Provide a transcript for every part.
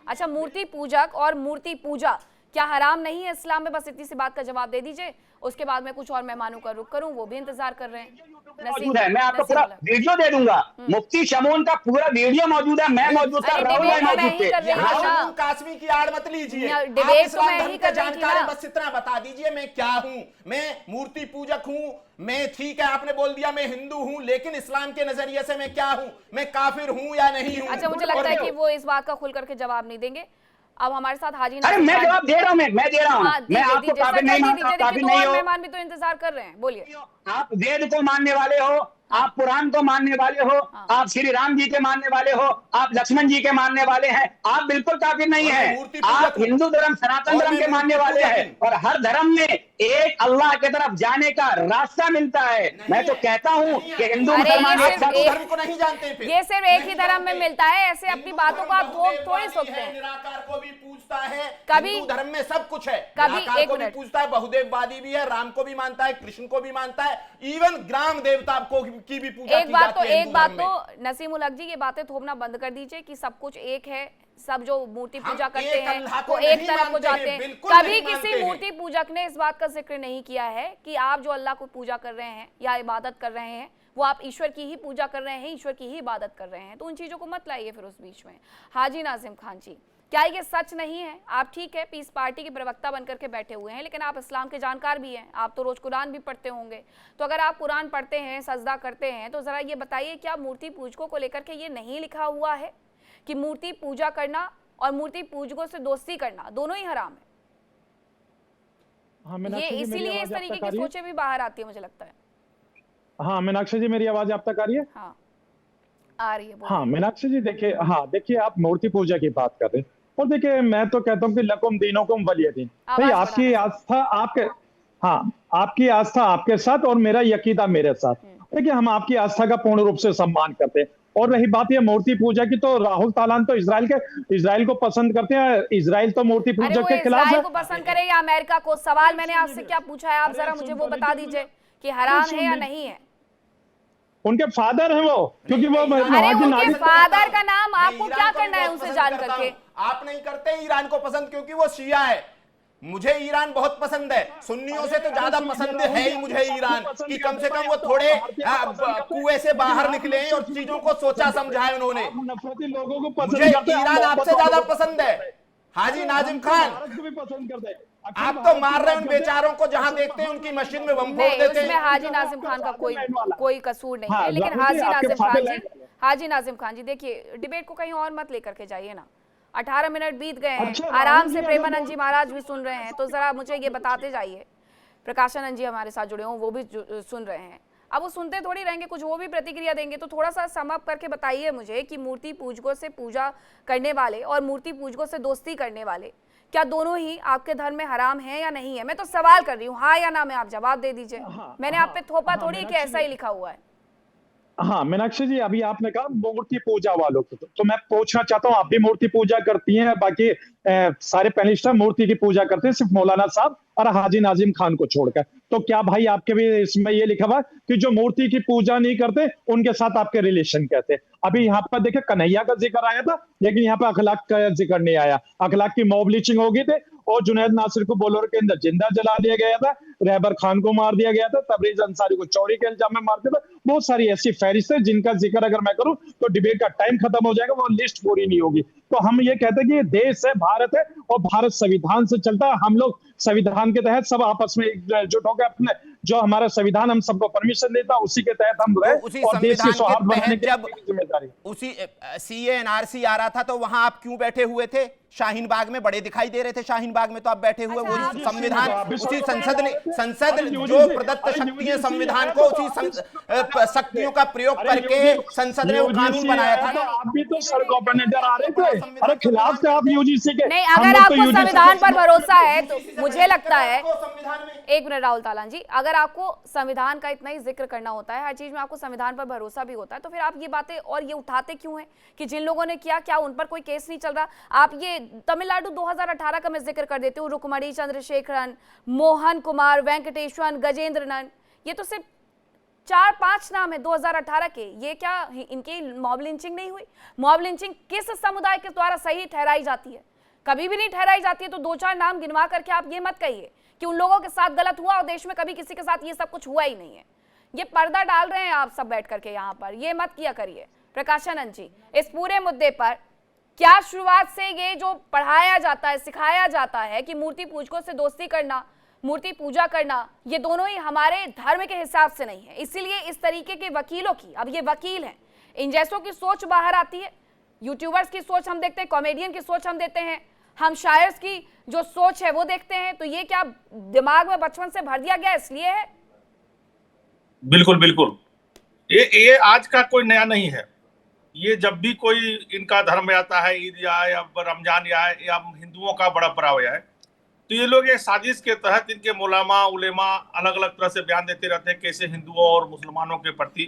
अच्छा, मूर्ति पूजक और मूर्ति पूजा क्या हराम नहीं है इस्लाम में? बस इतनी सी बात का जवाब दे दीजिए, उसके बाद मैं कुछ और मेहमानों का रुख करूं, वो भी इंतजार कर रहे हैं। मौजूद है, मैं आपको पूरा वीडियो दे दूंगा। मुफ्ती शमून का पूरा वीडियो मौजूद है, मैं मौजूद था, राहुल भाई मौजूद थे। राहुल कासमी की आड़ मत लीजिए, डिबेट तो मैं ही कर रही थी ना। बस इतना बता दीजिए मैं क्या हूँ। मैं मूर्ति पूजक हूँ, मैं ठीक है आपने बोल दिया मैं हिंदू हूँ, लेकिन इस्लाम के नजरिए से मैं क्या हूँ, मैं काफिर हूँ या नहीं हूँ? अच्छा, मुझे लगता है कि वो इस बात का खुल करके जवाब नहीं देंगे। अब हमारे साथ हाजी अरे मैं जवाब दे रहा हूँ, मैं दे रहा हूँ। मैं आपको काफिर नहीं मानता, काफिर नहीं हो। मेहमान भी तो इंतजार कर रहे हैं, बोलिए। आप वेद को मानने वाले हो, आप पुराण को मानने वाले हो, आप श्री राम जी के मानने वाले हो, आप लक्ष्मण जी के मानने वाले हैं, आप बिल्कुल काफिर नहीं हैं। आप हिंदू धर्म, सनातन धर्म के मानने वाले हैं, और हर धर्म में एक अल्लाह की तरफ जाने का रास्ता मिलता है। मैं तो कहता हूँ कि हिंदू मुसलमान एक साथ धर्म को नहीं जानते, ये सिर्फ एक ही धर्म में मिलता है। ऐसे अपनी बातों को आप थोड़ी सोचते हैं। निराकार को भी पूजता है, कभी हिंदू धर्म में सब कुछ है, कभी निराकार को भी पूजता है, बहुदेववादी भी है, राम को भी मानता है, कृष्ण को भी मानता है, इवन ग्राम देवता को की भी पूजा की जाती है। एक बात तो नसीमुल हक जी, ये बातें थोपना बंद कर दीजिए कि सब कुछ एक है, सब जो मूर्ति पूजा करते हैं वो एक तरफ को जाते हैं। कभी किसी मूर्ति पूजक ने इस बात का जिक्र नहीं किया है कि आप जो अल्लाह को पूजा कर रहे हैं या इबादत कर रहे हैं वो आप ईश्वर की ही पूजा कर रहे हैं, ईश्वर की ही इबादत कर रहे हैं। तो उन चीजों को मत लाइए फिर उस बीच में। हाजी नाजिम खान जी, क्या ये सच नहीं है? आप ठीक है पीस पार्टी के प्रवक्ता बनकर के बैठे हुए हैं, लेकिन आप इस्लाम के जानकार भी हैं, आप तो रोज कुरान भी पढ़ते होंगे। तो अगर आप कुरान पढ़ते हैं, सजदा करते हैं, तो जरा ये बताइए क्या मूर्ति पूजकों को लेकर के ये नहीं लिखा हुआ है कि मूर्ति पूजा करना और मूर्ति पूजकों से दोस्ती करना दोनों ही हराम है? हाँ, ये इसीलिए इस तरीके की सोचें भी बाहर आती है, मुझे लगता है। हाँ मीनाक्षी जी, मेरी आवाज आप तक आ रही है? हाँ आ रही है। हाँ मीनाक्षी जी, देखिए, हाँ देखिए, आप मूर्ति पूजा की बात कर रहे हैं, और देखिए मैं तो कहता हूँ कि लकुम दीनुकुम वलिय दीन। भाई आपकी आस्था आपके, हाँ आपकी आस्था आपके साथ और मेरा यकीदा मेरे साथ। देखिए हम आपकी आस्था का पूर्ण रूप से सम्मान करते हैं। और रही बात ये मूर्ति पूजा की, तो राहुल तालान तो इजराइल को पसंद करते हैं। इजराइल तो मूर्ति पूजा के खिलाफ है। इजराइल को पसंद करे या अमेरिका को? सवाल मैंने आपसे क्या पूछा है, आप जरा मुझे वो बता दीजिए कि हराम है या नहीं है। उनके फादर हैं वो, क्योंकि वो उनके फादर का नाम आपको क्या करना है उनसे जान करके? आप नहीं करते ईरान को पसंद क्योंकि वो शिया है। मुझे ईरान बहुत पसंद है, सुन्नियों से तो ज्यादा पसंद है ही मुझे ईरान, कि कम से कम वो थोड़े कुएं से बाहर निकले हैं और चीजों को सोचा समझा है उन्होंने। मुझे ईरान आपसे ज्यादा पसंद है। हाजी नाजिम खान, आप तो मार रहे हैं उन बेचारों को, जहां देखते हैं उनकी मस्जिद में बम फोड़ देते हैं। उसमें हाजी नाजिम खान का कोई कसूर नहीं है। लेकिन हाजी नाजिम खान जी देखिए, डिबेट को कहीं और मत लेकर के जाइए ना। 18 मिनट बीत गए हैं, आराम से प्रेमानंद जी महाराज भी सुन रहे हैं, तो जरा मुझे ये बताते जाइए। प्रकाशानंद जी हमारे साथ जुड़े हों, वो भी सुन रहे हैं। अब वो सुनते थोड़ी रहेंगे, कुछ वो भी प्रतिक्रिया देंगे। तो थोड़ा सा सम अप करके बताइए मुझे कि मूर्ति पूजकों से पूजा करने वाले और मूर्ति पूजकों से दोस्ती करने वाले क्या दोनों ही आपके धर्म में हराम है या नहीं है? मैं तो सवाल कर रही हूँ, हाँ या ना में आप जवाब दे दीजिए। मैंने आप पे थोपा थोड़ी कि ऐसा ही लिखा हुआ है। हाँ मीनाक्षी जी, अभी आपने कहा मूर्ति पूजा वालों को, तो मैं पूछना चाहता हूँ, आप भी मूर्ति पूजा करती हैं? बाकी सारे पैनलिस्ट मूर्ति की पूजा करते हैं, सिर्फ मौलाना साहब और हाजी नाजिम खान को छोड़कर। तो क्या भाई आपके भी इसमें ये लिखा हुआ कि जो मूर्ति की पूजा नहीं करते उनके साथ आपके रिलेशन कहते हैं? अभी यहाँ पर देखिए कन्हैया का जिक्र आया था, लेकिन यहाँ पर अखलाक का जिक्र नहीं आया। अखलाक की मॉब लिंचिंग हो गई थी और जुनैद नासिर को बोलोर के अंदर जिंदा जला दिया गया था, रहबर खान को मार दिया गया था, तबरेज अंसारी को चोरी के इल्जाम में मार दिया था। बहुत सारी ऐसी फहरिस्त है जिनका जिक्र अगर मैं करूं तो डिबेट का टाइम खत्म हो जाएगा, वो लिस्ट पूरी नहीं होगी। तो हम ये कहते हैं कि ये देश है, भारत है, और भारत संविधान से चलता है। हम लोग संविधान के तहत सब आपस में एकजुट होकर अपने जो हमारा संविधान हम सबको परमिशन देता है उसी के तहत हम रहे, उसी और देश की संविधान के तहत जब जिम्मेदारी उसी सीए एनआरसी आ रहा था तो वहां आप क्यों बैठे हुए थे? शाहीन बाग में बड़े दिखाई दे रहे थे, शाहीन बाग में तो आप बैठे हुए। वो संविधान उसी संसद जो प्रदत्त शक्ति है संविधान को, उसी शक्तियों का प्रयोग करके संसद ने वो कानून बनाया था। आप भी तो सड़कों पर नजर आ रहे थे, अरे खिलाफ थे आप यूजीसी के। नहीं, अगर आपको संविधान पर भरोसा है तो मुझे लगता है, एक मिनट राहुल तालान जी, अगर आपको संविधान का इतना ही जिक्र करना होता है, हर चीज में आपको संविधान पर भरोसा भी होता है, तो फिर आप ये बातें और ये उठाते क्यों हैं कि जिन लोगों ने किया क्या उन पर कोई केस नहीं चल रहा? आप ये तमिलनाडु 2018 का मैं जिक्र कर देती हूँ, रुक्मणी चंद्रशेखरन, मोहन कुमार, वेंकटेश्वन, गजेंद्रनन, ये तो सिर्फ 4-5 नाम है 2018 के, ये क्या इनकी मॉब लिंचिंग नहीं हुई? मॉब लिंचिंग किस समुदाय के द्वारा सही ठहराई जाती है? कभी भी नहीं ठहराई जाती है। तो 2-4 नाम गिनवा करके आप ये मत कहिए कि उन लोगों के साथ गलत हुआ और देश में कभी किसी के साथ ये सब कुछ हुआ ही नहीं है। ये पर्दा डाल रहे हैं आप सब बैठ करके यहाँ पर, ये मत किया करिए। प्रकाशानंद जी, इस पूरे मुद्दे पर क्या शुरुआत से ये जो पढ़ाया जाता है, सिखाया जाता है कि मूर्ति पूजकों से दोस्ती करना, मूर्ति पूजा करना, ये दोनों ही हमारे धर्म के हिसाब से नहीं है, इसीलिए इस तरीके के वकीलों की, अब ये वकील हैं, इन जैसों की सोच बाहर आती है। यूट्यूबर्स की सोच हम देखते हैं, कॉमेडियन की सोच हम देते हैं, हम शायर्स की जो सोच है वो देखते हैं। तो ये क्या दिमाग में बचपन से भर दिया गया इसलिए है? बिल्कुल बिल्कुल, ये आज का कोई नया नहीं है। ये जब भी कोई इनका धर्म आता है, ईद या रमजान या हिंदुओं का बड़ा पर्व है, तो ये लोग एक साजिश के तहत इनके मौलामा उलेमा अलग अलग तरह से बयान देते रहते हैं कैसे हिंदुओं और मुसलमानों के प्रति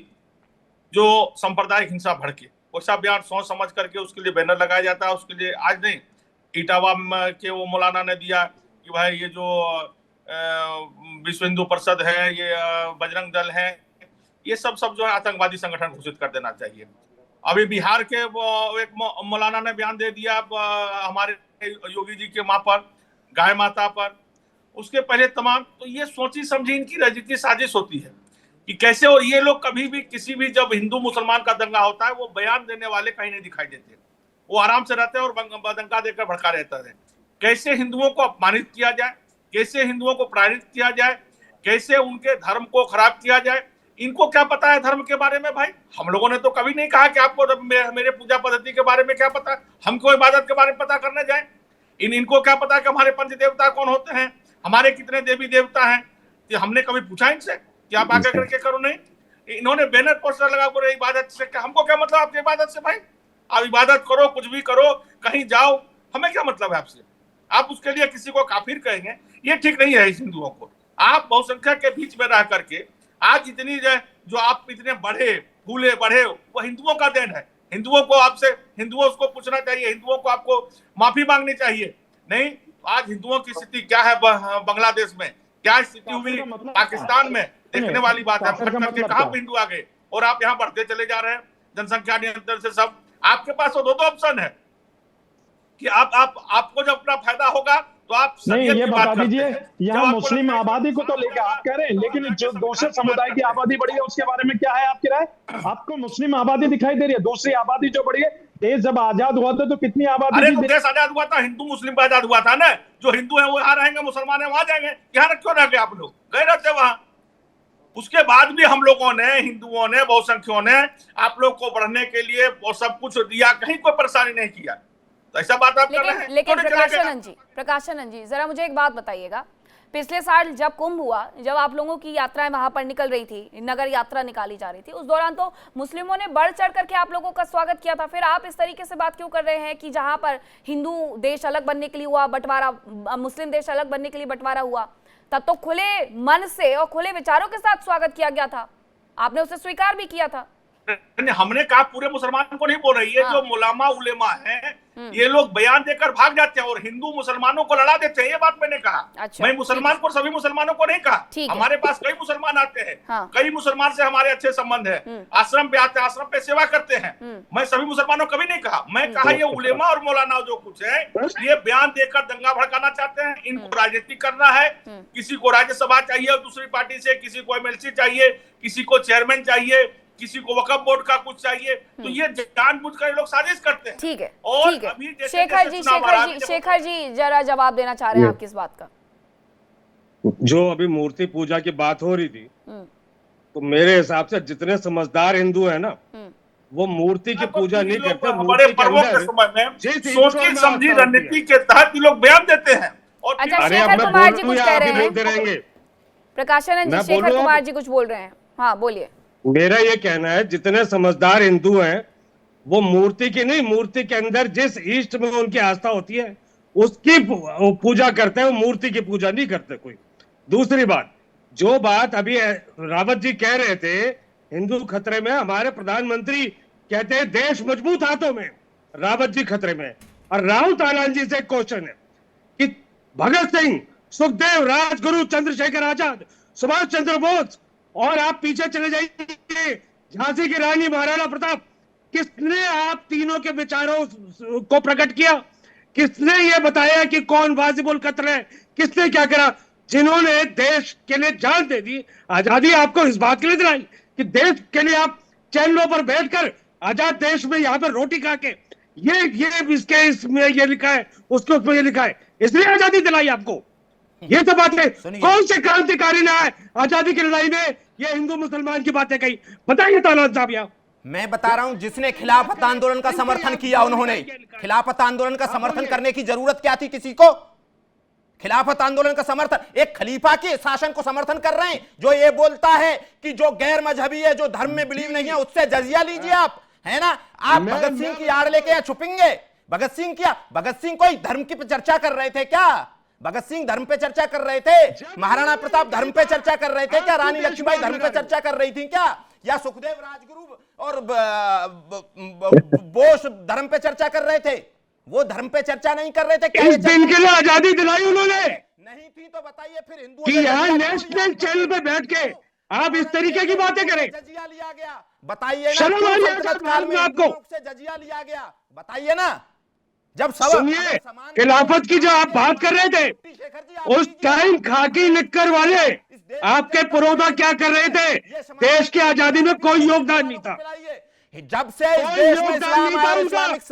जो सांप्रदायिक हिंसा भड़के, वैसा बयान सोच समझ करके उसके लिए बैनर लगाया जाता है। उसके लिए आज नहीं, इटावा के वो मौलाना ने दिया कि भाई ये जो विश्व हिंदू परिषद है, ये बजरंग दल है, ये सब जो है आतंकवादी संगठन घोषित कर देना चाहिए। अभी बिहार के एक मौलाना ने बयान दे दिया हमारे योगी जी के माँ पर, गाय माता पर, उसके पहले तमाम। तो ये सोची समझी इनकी राजनीतिक साजिश होती है कि कैसे, और ये लोग कभी भी किसी भी जब हिंदू मुसलमान का दंगा होता है, वो बयान देने वाले कहीं नहीं दिखाई देते, वो आराम से रहते हैं और दंगा देकर भड़का रहता है। कैसे हिंदुओं को अपमानित किया जाए, कैसे हिंदुओं को प्रेरित किया जाए, कैसे उनके धर्म को खराब किया जाए, इनको क्या पता है धर्म के बारे में? भाई हम लोगों ने तो कभी नहीं कहा कि आपको मेरे पूजा पद्धति के बारे में क्या पता, हमको इबादत के बारे में पता करने जाए। इनको क्या पता कि हमारे पंच देवता कौन होते हैं, हमारे कितने देवी देवता हैं? कि हमने कभी पूछा इनसे कि आप आगे करके करो? नहीं, इन्होंने बैनर पोस्टर लगा कर इबादत से, हमको क्या मतलब आपकी इबादत से? भाई आप इबादत करो, कुछ भी करो, कहीं जाओ, हमें क्या मतलब है आपसे? आप उसके लिए किसी को काफिर कहेंगे, ये ठीक नहीं है। हिंदुओं को आप बहुसंख्यक के बीच में रह करके आज इतनी जो आप इतने भूले बढ़े, वो हिंदुओं का देन है। हिंदुओं को आपसे, हिंदुओं को पूछना चाहिए, हिंदुओं को आपको माफी मांगनी चाहिए। नहीं, आज हिंदुओं की स्थिति क्या है बांग्लादेश में, क्या स्थिति हुई पाकिस्तान में, देखने वाली बात है। कहाँ पे हिंदू आ गए और आप यहाँ बढ़ते चले जा रहे हैं जनसंख्या नियंत्रण से। सब आपके पास तो दो ऑप्शन है कि आपको जब अपना फायदा होगा तो आप नहीं, ये बता दीजिए, यहाँ मुस्लिम आबादी को तो लेकर आप कह रहे हैं, लेकिन जो दूसरे समुदाय की आबादी बढ़ी है उसके बारे में क्या है आपकी राय? आपको मुस्लिम आबादी दिखाई दे रही है, दूसरी आबादी जो बढ़ी है? देश जब आजाद हुआ था तो कितनी आबादी? अरे देश आजाद हुआ था, हिंदू मुस्लिम का आजाद हुआ था ना। जो हिंदू है वो यहाँ रहेंगे, मुसलमान है वहां जाएंगे, यहाँ क्यों रह गए आप लोग? गए रहते वहां। उसके बाद भी हम लोगों ने, हिंदुओं ने, बहुसंख्यों ने आप लोग को बढ़ने के लिए सब कुछ दिया, कहीं कोई परेशानी नहीं किया। तो ऐसा बात आप कर रहे हैं। लेकिन प्रकाशानंद जी जरा मुझे एक बात बताइएगा, पिछले साल जब कुंभ हुआ, जब आप लोगों की यात्राएं वहां पर निकल रही थी, नगर यात्रा निकाली जा रही थी, उस दौरान तो मुस्लिमों ने बढ़ चढ़ करके आप लोगों का स्वागत किया था। फिर आप इस तरीके से बात क्यों कर रहे हैं कि जहां पर हिंदू देश अलग बनने के लिए हुआ बंटवारा, मुस्लिम देश अलग बनने के लिए बंटवारा हुआ, तब तो खुले मन से और खुले विचारों के साथ स्वागत किया गया था, आपने उसे स्वीकार भी किया था। हमने कहा पूरे मुसलमान को नहीं बोल रही है। हाँ। जो मुलामा उलेमा है ये लोग बयान देकर भाग जाते हैं और हिंदू मुसलमानों को लड़ा देते हैं, ये बात मैंने कहा। अच्छा, मैं मुसलमान को, सभी मुसलमानों को नहीं कहा। हमारे पास कई मुसलमान आते हैं। हाँ। कई मुसलमान से हमारे अच्छे संबंध है, आश्रम पे आते हैं, आश्रम पे सेवा करते हैं। मैं सभी मुसलमानों कभी नहीं कहा। मैं कहा ये उलेमा और मौलाना जो कुछ है ये बयान देकर दंगा भड़काना चाहते हैं, इनको राजनीति करना है। किसी को राज्यसभा चाहिए दूसरी पार्टी से, किसी को एमएलसी चाहिए, किसी को चेयरमैन चाहिए, किसी को वक्फ बोर्ड का कुछ चाहिए, तो ये जानबूझकर लोग साजिश करते हैं। ठीक है, और ठीक है। अभी शेखर जी जरा जवाब देना चाह रहे हैं आप किस बात का? जो अभी मूर्ति पूजा की बात हो रही थी, तो मेरे हिसाब से जितने समझदार हिंदू है ना, वो मूर्ति की पूजा नहीं करते। बड़े पर्वों के समय में सोची समझी रणनीति के तहत लोग बयान देते हैं। और अच्छा, शेखर कुमार जी कुछ कह रहे हैं। प्रकाशानंद जी, शेखर कुमार जी कुछ बोल रहे हैं, हाँ बोलिए। मेरा ये कहना है जितने समझदार हिंदू हैं वो मूर्ति की नहीं, मूर्ति के अंदर जिस इष्ट में उनकी आस्था होती है उसकी पूजा करते हैं, वो मूर्ति की पूजा नहीं करते कोई। दूसरी बात, जो बात अभी रावत जी कह रहे थे हिंदू खतरे में, हमारे प्रधानमंत्री कहते हैं देश मजबूत हाथों में, रावत जी खतरे में। और राहुल तालान जी से क्वेश्चन है कि भगत सिंह, सुखदेव, राजगुरु, चंद्रशेखर आजाद, सुभाष चंद्र बोस और आप पीछे चले जाइए, झांसी की रानी महाराणा प्रताप, किसने आप तीनों के विचारों को प्रकट किया? किसने ये बताया कि कौन वाजिबुल कत्ल है? किसने क्या करा? जिन्होंने देश के लिए जान दे दी, आजादी आपको इस बात के लिए दिलाई कि देश के लिए आप चैनलों पर बैठकर आजाद देश में यहाँ पर रोटी खा के ये इसमें ये लिखा है, उसके उसमें ये लिखा है, इसलिए आजादी दिलाई आपको। ये तो बात है। कौन से क्रांतिकारी ने आजादी की लड़ाई में ये हिंदू मुसलमान की बातें कही? बताइए तानाजी साहब। यहाँ मैं बता रहा हूं, जिसने खिलाफत आंदोलन का समर्थन किया, उन्होंने खिलाफत आंदोलन का समर्थन करने की जरूरत क्या थी किसी को? खिलाफत आंदोलन का समर्थन, एक खलीफा के शासन को समर्थन कर रहे हैं जो ये बोलता है कि जो गैर मजहबी है, जो धर्म में बिलीव नहीं है, उससे जजिया लीजिए आप, है ना? आप भगत सिंह की आड़ लेके छुपेंगे? भगत सिंह कोई धर्म की चर्चा कर रहे थे क्या? भगत सिंह धर्म पे चर्चा कर रहे थे? महाराणा प्रताप धर्म पे चर्चा कर रहे थे क्या? रानी लक्ष्मीबाई धर्म पे चर्चा कर रही थी क्या? या सुखदेव राजगुरु और बोस धर्म पे चर्चा कर रहे थे? वो धर्म पे चर्चा नहीं कर रहे थे क्या? इस दिन के लिए आजादी दिलाई उन्होंने नहीं थी तो बताइए फिर हिंदुओं कि यहाँ नेशनल चैनल पे बैठ के आप इस तरीके की बातें करें। जजिया लिया गया, बताइए ना। शर्म आ रही है सल्तनत काल में आपको? से जजिया लिया गया, बताइए ना। जब सुनिए, खिलाफत की जो आप बात कर रहे थे, उस टाइम खाकी निक्कर वाले आपके पुरोधा क्या कर रहे थे? देश की आजादी में कोई योगदान नहीं था। जब से इस देश में इस्लामिक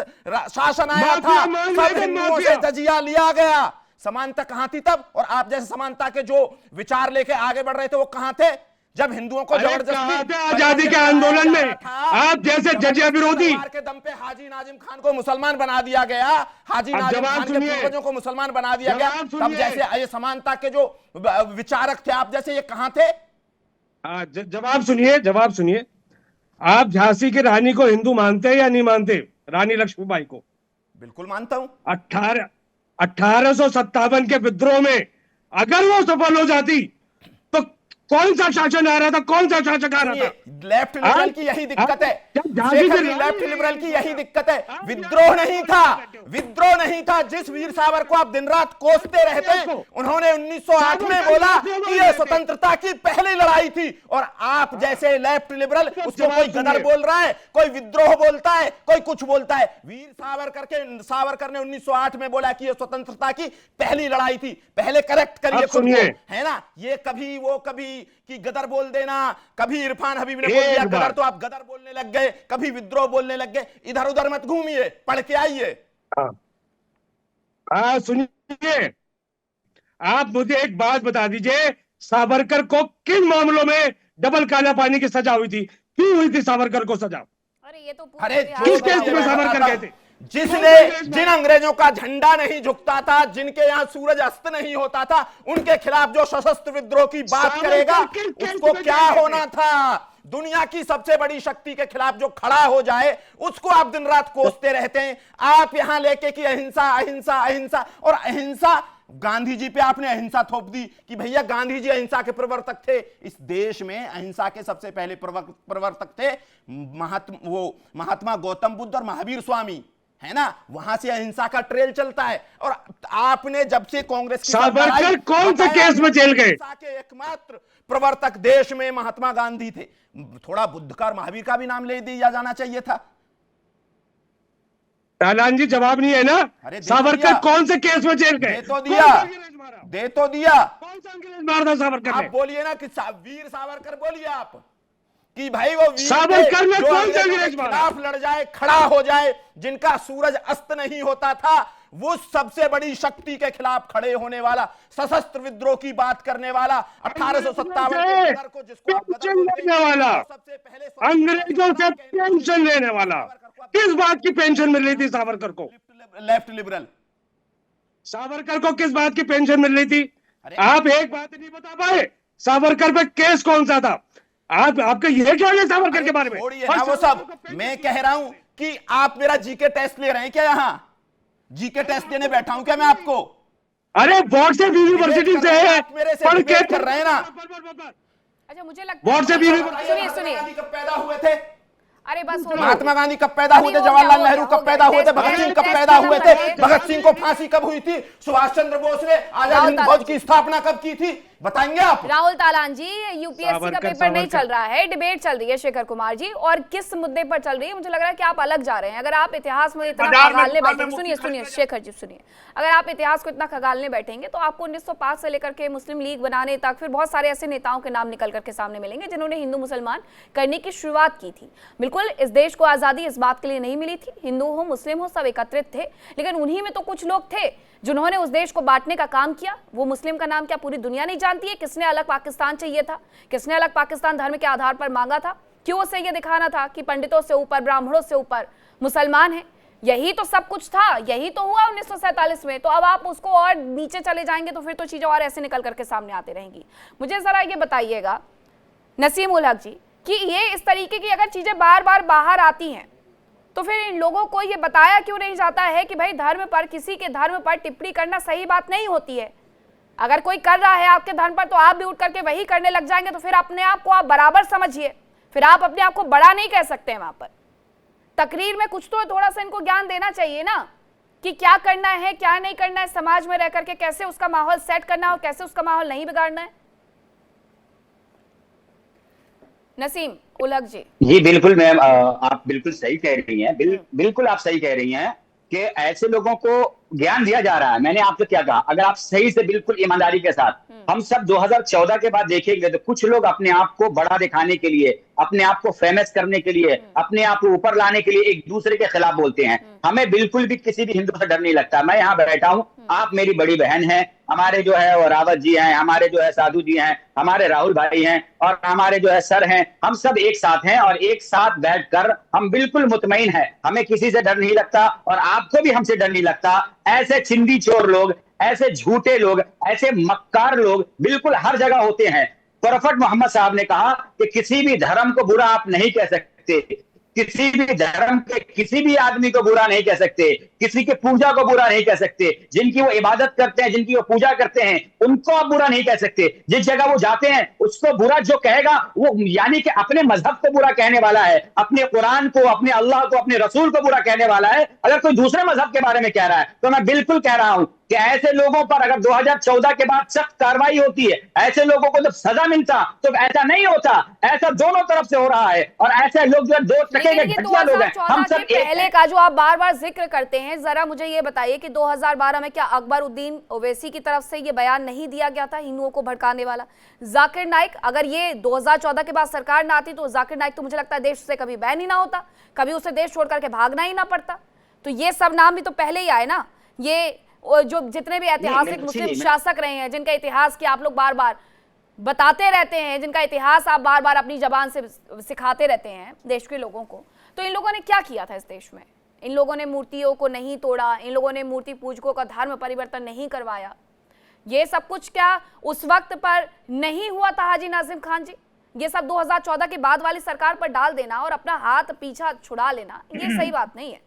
शासन आया था, सब हिंदुओं से जजिया लिया गया। समानता कहां थी तब? और आप जैसे समानता के जो विचार लेके आगे बढ़ रहे थे वो कहां थे? जब हिंदुओं को जबरदस्ती आजादी के आंदोलन में आप जैसे जजिया विरोधी के दम पे हाजी नाजिम खान को मुसलमान बना दिया गया, हाजी नाजिम खान के पूर्वजों को मुसलमान बना दिया गया, तब जैसे ये समानता के जो विचारक थे आप जैसे, ये कहां थे? जवाब सुनिए। आप झांसी की रानी को हिंदू मानते हैं या नहीं मानते? रानी लक्ष्मीबाई को बिल्कुल मानता हूं। 1857 के विद्रोह में अगर वो सफल हो जाती तो कौन सा शासन आ रहा था? कौन सा शासक आ रहा था? लेफ्ट लिबरल की यही दिक्कत है, लेफ्ट लिबरल की यही दिक्कत है। विद्रोह नहीं था। जिस वीर सावर को आप दिन रात कोसते रहते हैं, उन्होंने 1908 में बोला कि ये स्वतंत्रता की पहली लड़ाई थी, और आप जैसे लेफ्ट लिबरल उसको कोई गदर बोल रहा है, कोई विद्रोह बोलता है, कोई कुछ बोलता है। वीर सावरकर ने 1908 में बोला कि ये स्वतंत्रता की पहली लड़ाई थी। पहले करेक्ट करिए खुद को, है ना? ये कभी वो कभी कि गदर बोल देना, कभी इरफान हबीब ने बोल दिया गदर तो आप गदर बोलने लग गए, कभी विद्रोह बोलने लग गए। इधर उधर मत घूमिए, पढ़ के आइए। सुनिए, आप मुझे एक बात बता दीजिए, सावरकर को किन मामलों में डबल काला पानी की सजा हुई थी? क्यों हुई थी सावरकर को सजा? अरे ये तो किस केस में सावरकर गए थे? जिन अंग्रेजों का झंडा नहीं झुकता था, जिनके यहाँ सूरज अस्त नहीं होता था, उनके खिलाफ जो सशस्त्र विद्रोह की बात करेगा उसको क्या होना था? दुनिया की सबसे बड़ी शक्ति के खिलाफ जो खड़ा हो जाए उसको आप दिन रात कोसते रहते हैं। आप यहां लेके कि अहिंसा अहिंसा अहिंसा, और अहिंसा, गांधी जी पे आपने अहिंसा थोप दी कि भैया गांधी जी अहिंसा के प्रवर्तक थे। इस देश में अहिंसा के सबसे पहले प्रवर्तक थे महात्मा गौतम बुद्ध और महावीर स्वामी, है ना? वहां से अहिंसा का ट्रेल चलता है। और आपने जब से कांग्रेस की सावरकर कौन से केस में जेल गए? अहिंसा के एकमात्र प्रवर्तक देश में महात्मा गांधी थे। थोड़ा बुद्ध का और महावीर का भी नाम ले दिया जाना चाहिए था। तालान जी जवाब नहीं है ना? सावरकर कौन से केस में जेल गए? दे तो दिया। कौन सा अंग्रेज मार था सावरकर? आप बोलिए ना कि वीर सावरकर बोलिए आप कि भाई वो वीर सावरकर ने कौन सा अंग्रेज खिलाफ लड़ जाए, खड़ा हो जाए, जिनका सूरज अस्त नहीं होता था, वो सबसे बड़ी शक्ति के खिलाफ खड़े होने वाला, सशस्त्र विद्रोह की बात करने वाला, 1857 को जिसको पेंशन लेने वाला, सबसे पहले अंग्रेजों से पेंशन लेने वाला। किस बात की पेंशन मिल रही थी सावरकर को? Left liberal. सावरकर को किस बात की पेंशन मिल रही थी? आप एक बात नहीं बता पाए, सावरकर पे केस कौन सा था? आपका यह क्या है सावरकर के बारे में? ना वो सब मैं कह रहा हूं कि आप मेरा जीके टेस्ट ले रहे हैं क्या? यहां जीके टेस्ट देने बैठा हूं क्या मैं आपको? अरे बोर्ड से यूनिवर्सिटी से है, पढ़ के कर रहे हैं ना। अच्छा, मुझे लगता बोर्ड से सुनिए कब पैदा हुए थे? अरे बस महात्मा गांधी कब पैदा हुए थे? जवाहरलाल नेहरू कब पैदा हुए थे? भगत सिंह कब पैदा हुए थे? भगत सिंह को फांसी कब हुई थी? सुभाष चंद्र बोस ने आजाद हिंद फौज की स्थापना कब की थी? बताएंगे आप? राहुल तालान जी, यूपीएससी का सावरकर, पेपर नहीं सावरकर। चल रहा है, डिबेट चल रही है शेखर कुमार जी, और किस मुद्दे पर चल रही है? मुझे लग रहा है कि आप अलग जा रहे हैं। अगर आप इतिहास में इतना बाजार में खगालने दुकान में बैठेंगे, सुनिए मुफ्ती सुनिए खरीदे। शेखर जी सुनिए, अगर आप इतिहास को इतना खगालने बैठेंगे तो आपको 1905 से लेकर के मुस्लिम लीग बनाने तक फिर बहुत सारे ऐसे नेताओं के नाम निकल करके सामने मिलेंगे जिन्होंने हिंदू मुसलमान करने की शुरुआत की थी। बिल्कुल, इस देश को आजादी इस बात के लिए नहीं मिली थी, हिंदू हो मुस्लिम हो सब एकत्रित थे, लेकिन उन्हीं में तो कुछ लोग थे जिन्होंने उस देश को बांटने का काम किया। वो मुस्लिम का नाम क्या पूरी दुनिया नहीं जानती है? किसने अलग पाकिस्तान चाहिए था? किसने अलग पाकिस्तान धर्म के आधार पर मांगा था? क्यों उसे यह दिखाना था कि पंडितों से ऊपर, ब्राह्मणों से ऊपर मुसलमान है? यही तो सब कुछ था, यही तो हुआ 1947 में। तो अब आप उसको और नीचे चले जाएंगे तो फिर तो चीजें और ऐसे निकल करके सामने आती रहेंगी। मुझे जरा ये बताइएगा नसीम उल हक जी कि ये इस तरीके की अगर चीजें बार बार बाहर आती हैं तो फिर इन लोगों को ये बताया क्यों नहीं जाता है कि भाई धर्म पर, किसी के धर्म पर टिप्पणी करना सही बात नहीं होती है। अगर कोई कर रहा है आपके धर्म पर तो आप भी उठ करके वही करने लग जाएंगे, तो फिर अपने आप को आप बराबर समझिए, फिर आप अपने आप को बड़ा नहीं कह सकते हैं। वहां पर तकरीर में कुछ तो थोड़ा सा इनको ज्ञान देना चाहिए ना कि क्या करना है, क्या नहीं करना है, समाज में रह करके कैसे उसका माहौल सेट करना है और कैसे उसका माहौल नहीं बिगाड़ना है। नसीम उल हक जी बिल्कुल मैम, आप बिल्कुल सही कह रही हैं। बिल्कुल आप सही कह रही हैं कि ऐसे लोगों को ज्ञान दिया जा रहा है। मैंने आपसे क्या कहा, अगर आप सही से बिल्कुल ईमानदारी के साथ, हम सब 2014 के बाद देखेंगे तो कुछ लोग अपने आप को बड़ा दिखाने के लिए, अपने आप को फेमस करने के लिए, अपने आप को ऊपर लाने के लिए एक दूसरे के खिलाफ बोलते हैं। हमें बिल्कुल भी किसी भी हिंदू से डर नहीं लगता। मैं यहाँ बैठा हूँ, आप मेरी बड़ी बहन हैं, हमारे जो है वो रावत जी हैं, हमारे जो है साधु जी हैं, हमारे राहुल भाई हैं और हमारे जो है सर हैं, हम सब एक साथ हैं और एक साथ बैठकर हम बिल्कुल मुतमईन हैं। हमें किसी से डर नहीं लगता और आपको भी हमसे डर नहीं लगता। ऐसे चिंदी चोर लोग, ऐसे झूठे लोग, ऐसे मक्कार लोग बिल्कुल हर जगह होते हैं। प्रोफेट मोहम्मद साहब ने कहा कि किसी भी धर्म को बुरा आप नहीं कह सकते, किसी भी धर्म के किसी भी आदमी को बुरा नहीं कह सकते, किसी की पूजा को बुरा नहीं कह सकते। जिनकी वो इबादत करते हैं, जिनकी वो पूजा करते हैं, उनको आप बुरा नहीं कह सकते। जिस जगह वो जाते हैं उसको बुरा जो कहेगा वो यानी कि अपने मजहब को बुरा कहने वाला है, अपने कुरान को, अपने अल्लाह को, अपने रसूल को बुरा कहने वाला है। अगर कोई दूसरे मजहब के बारे में कह रहा है तो मैं बिल्कुल कह रहा हूं कि ऐसे लोगों पर अगर 2014 के बाद सख्त कार्रवाई होती है, ऐसे लोगों को जब सजा मिलता तो ऐसा नहीं होता। ऐसा दोनों तरफ से हो रहा है और ऐसे लोग जो दो टके के घटिया लोग हैं, हम सब एक पहले का जो आप बार बार जिक्र करते हैं, जरा मुझे ये बताइए कि 2012 में क्या अकबरुद्दीन ओवैसी की तरफ से ये बयान नहीं दिया गया था हिंदुओं को भड़काने वाला? जाकिर नाइक, अगर ये 2014 के बाद सरकार ना आती तो जाकिर नाइक तो मुझे लगता है देश से कभी बैन ही ना होता, कभी उसे देश छोड़ करके भागना ही ना पड़ता। तो ये सब नाम भी तो पहले ही आए ना। ये जो जितने भी ऐतिहासिक मुस्लिम शासक रहे हैं, जिनका इतिहास की आप लोग बार बार बताते रहते हैं, जिनका इतिहास आप बार बार अपनी जबान से सिखाते रहते हैं देश के लोगों को, तो इन लोगों ने क्या किया था इस देश में? इन लोगों ने मूर्तियों को नहीं तोड़ा, इन लोगों ने मूर्ति पूजकों का धर्म परिवर्तन नहीं करवाया। ये सब कुछ क्या उस वक्त पर नहीं हुआ था हाजी नाजिम खान जी? ये सब 2014 के बाद वाली सरकार पर डाल देना और अपना हाथ पीछा छुड़ा लेना, ये सही बात नहीं है।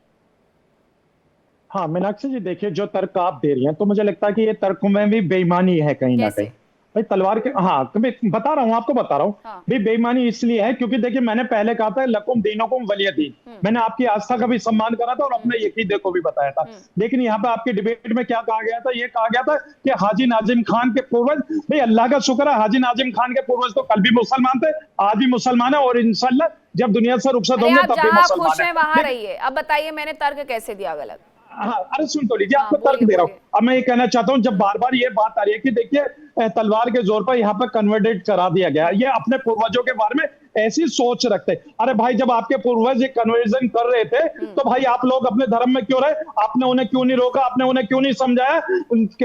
हाँ मीनाक्षी जी, देखिए जो तर्क आप दे रही हैं तो मुझे लगता है कि ये तर्क में भी बेईमानी है कहीं ना कहीं। भाई तलवार के, हाँ मैं बता रहा हूँ, आपको बता रहा हूँ भाई बेईमानी इसलिए है क्योंकि देखिए मैंने पहले कहा था लकुम दीनुकुम वलिय दीन, मैंने आपकी आस्था का भी सम्मान करा था और अपने यकीदे को भी बताया था। लेकिन यहाँ पे आपकी डिबेट में क्या कहा गया था? ये कहा गया था कि हाजी नाजिम खान के पूर्वज, भाई अल्लाह का शुक्र है हाजी नाजिम खान के पूर्वज तो कल भी मुसलमान थे, आज भी मुसलमान है और इंशाल्लाह जब दुनिया से रुखसत होंगे तब भी मुसलमान है। वहां रहिए। अब बताइए मैंने तर्क कैसे दिया गलत? हाँ, अरे सुन तो लीजिए, आपको तर्क दे रहा हूँ। अब मैं ये कहना चाहता हूँ, जब बार बार ये बात आ रही है कि देखिए तलवार के जोर पर यहाँ पर कन्वर्टेड करा दिया गया, ये अपने पूर्वजों के बारे में ऐसी सोच रखते। अरे भाई जब आपके पूर्वज ये कन्वर्जन कर रहे थे तो भाई आप लोग अपने धर्म में क्यों रहे? आपने उन्हें क्यों नहीं रोका? आपने उन्हें क्यों नहीं समझाया?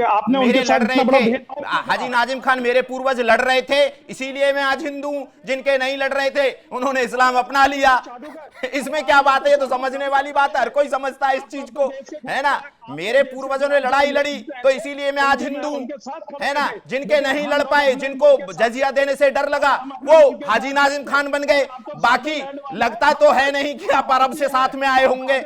आपने उनके साथ इतना बड़ा भेदभाव? हाजी नाजिम खान मेरे पूर्वज लड़ रहे थे, इसीलिए मैं आज हिंदू हूं। जिनके नहीं लड़ रहे थे उन्होंने इस्लाम अपना लिया। इसमें क्या बात है? ये तो समझने वाली बात है, हर कोई समझता है इस चीज को, है ना। मेरे पूर्वजों ने लड़ाई लड़ी तो इसीलिए मैं आज हिंदू हूं, है ना। जिनके नहीं लड़ पाए, जिनको जजिया देने से डर लगा, वो हाजी नाजिम खान बन गए। बाकी लगता तो है नहीं कि आप अरब से साथ में आए होंगे,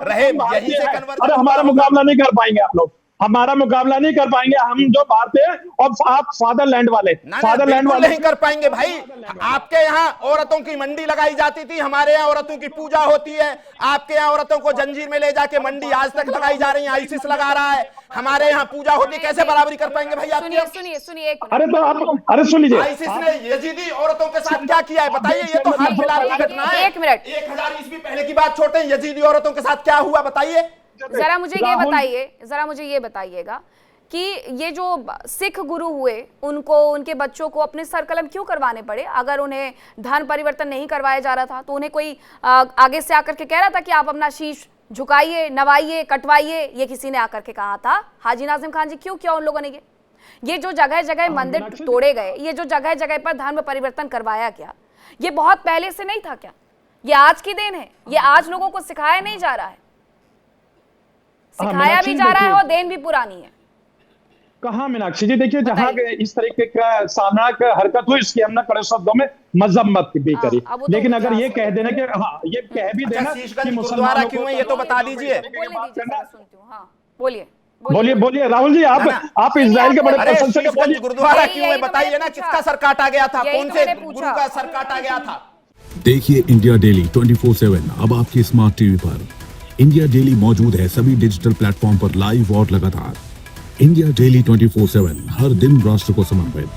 रहे यही से कन्वर्ट। अरे हमारा मुकाबला नहीं कर पाएंगे आप लोग, हमारा मुकाबला नहीं कर पाएंगे। हम जो भारतीय हैं और आप फादरलैंड वाले, फादरलैंड वाले नहीं कर पाएंगे भाई। आपके यहाँ औरतों की मंडी लगाई जाती थी, हमारे यहाँ औरतों की पूजा होती है। आपके यहाँ औरतों को जंजीर में ले जाके मंडी आज तक लगाई जा रही है, आईसिस लगा रहा है। हमारे यहाँ पूजा होती, कैसे बराबरी कर पाएंगे भाई? सुनिए अरे तो आप, अरे सुन लीजिए, आईसिस ने यजीदी औरतों के साथ क्या किया है बताइए? ये तो हाल फिलहाल की घटना है। 1 मिनट, 1000 ईस्वी पहले की बात छोड़ते हैं, यजीदी औरतों के साथ क्या हुआ बताइए? जरा मुझे ये बताइएगा कि ये जो सिख गुरु हुए उनको, उनके बच्चों को अपने सर कलम क्यों करवाने पड़े? अगर उन्हें धर्म परिवर्तन नहीं करवाया जा रहा था तो उन्हें कोई आगे से आकर के कह रहा था कि आप अपना शीश झुकाइए, नवाइए, कटवाइए? ये किसी ने आकर के कहा था? हाजी नाजिम खान जी क्यों किया उन लोगों ने? ये जो जगह जगह मंदिर तोड़े गए, ये जो जगह जगह पर धर्म परिवर्तन करवाया गया, ये बहुत पहले से नहीं था क्या? ये आज की देन है? ये आज लोगों को सिखाया नहीं जा रहा है? सिखाया भी जा रहा है और देन भी पुरानी है। कहा मीनाक्षी जी, देखिए जहां इस तरीके का सामना का हरकत हुई, इसकी हमने कड़े शब्दों में मजम्मत भी करी, लेकिन अगर ये कह देना कि हाँ, ये कह भी देना कि मुसलमानों क्यों है ये तो बता दीजिए। बोलिए राहुल जी, आप इजराइल के बड़े प्रशंसक हैं, गुरुद्वारा क्यों है बताइए ना? किसका सर काटा गया था? कौन से गुरु का सर काटा गया था? देखिए इंडिया डेली 24/7 अब आपकी स्मार्ट टीवी पर। इंडिया डेली मौजूद है सभी डिजिटल प्लेटफॉर्म पर लाइव और लगातार। इंडिया डेली 24/7 हर दिन राष्ट्र को समर्पित।